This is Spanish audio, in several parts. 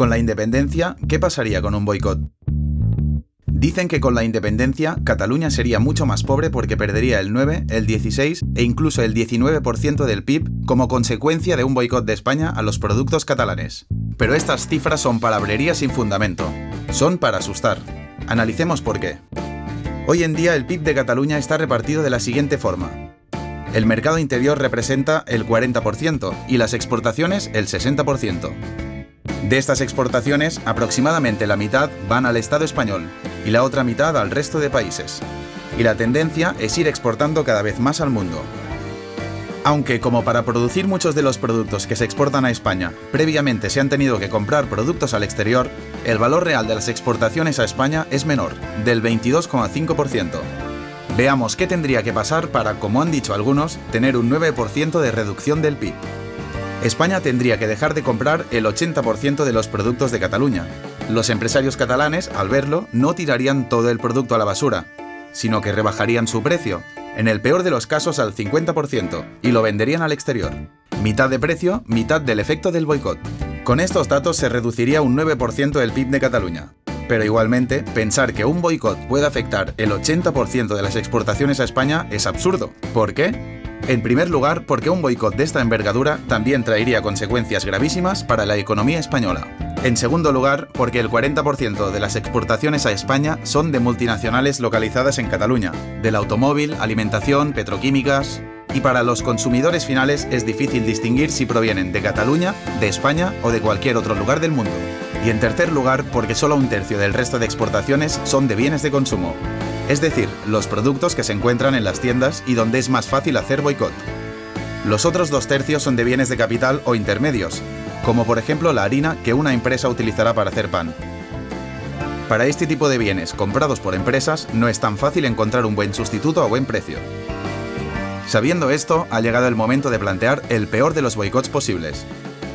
Con la independencia, ¿qué pasaría con un boicot? Dicen que con la independencia, Cataluña sería mucho más pobre porque perdería el 9, el 16 e incluso el 19% del PIB como consecuencia de un boicot de España a los productos catalanes. Pero estas cifras son palabrería sin fundamento. Son para asustar. Analicemos por qué. Hoy en día el PIB de Cataluña está repartido de la siguiente forma. El mercado interior representa el 40% y las exportaciones el 60%. De estas exportaciones, aproximadamente la mitad van al Estado español y la otra mitad al resto de países. Y la tendencia es ir exportando cada vez más al mundo. Aunque, como para producir muchos de los productos que se exportan a España, previamente se han tenido que comprar productos al exterior, el valor real de las exportaciones a España es menor, del 22,5%. Veamos qué tendría que pasar para, como han dicho algunos, tener un 9% de reducción del PIB. España tendría que dejar de comprar el 80% de los productos de Cataluña. Los empresarios catalanes, al verlo, no tirarían todo el producto a la basura, sino que rebajarían su precio, en el peor de los casos al 50%, y lo venderían al exterior. Mitad de precio, mitad del efecto del boicot. Con estos datos se reduciría un 9% del PIB de Cataluña. Pero igualmente, pensar que un boicot puede afectar el 80% de las exportaciones a España es absurdo. ¿Por qué? En primer lugar, porque un boicot de esta envergadura también traería consecuencias gravísimas para la economía española. En segundo lugar, porque el 40% de las exportaciones a España son de multinacionales localizadas en Cataluña, del automóvil, alimentación, petroquímicas. Y para los consumidores finales es difícil distinguir si provienen de Cataluña, de España o de cualquier otro lugar del mundo. Y en tercer lugar, porque solo un tercio del resto de exportaciones son de bienes de consumo. Es decir, los productos que se encuentran en las tiendas y donde es más fácil hacer boicot. Los otros 2/3 son de bienes de capital o intermedios, como por ejemplo la harina que una empresa utilizará para hacer pan. Para este tipo de bienes comprados por empresas no es tan fácil encontrar un buen sustituto a buen precio. Sabiendo esto, ha llegado el momento de plantear el peor de los boicots posibles.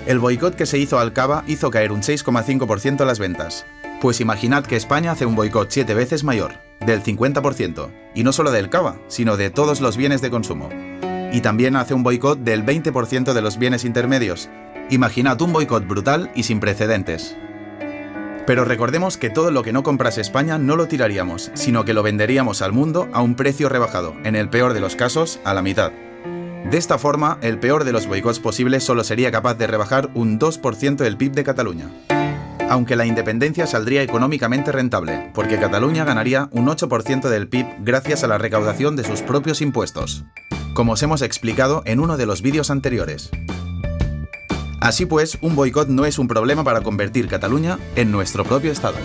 El boicot que se hizo al cava hizo caer un 6,5% las ventas. Pues imaginad que España hace un boicot 7 veces mayor, del 50%, y no solo del cava, sino de todos los bienes de consumo. Y también hace un boicot del 20% de los bienes intermedios. Imaginad un boicot brutal y sin precedentes. Pero recordemos que todo lo que no comprase España no lo tiraríamos, sino que lo venderíamos al mundo a un precio rebajado, en el peor de los casos, a la mitad. De esta forma, el peor de los boicots posibles solo sería capaz de rebajar un 2% del PIB de Cataluña. Aunque la independencia saldría económicamente rentable, porque Cataluña ganaría un 8% del PIB gracias a la recaudación de sus propios impuestos, como os hemos explicado en uno de los vídeos anteriores. Así pues, un boicot no es un problema para convertir Cataluña en nuestro propio Estado.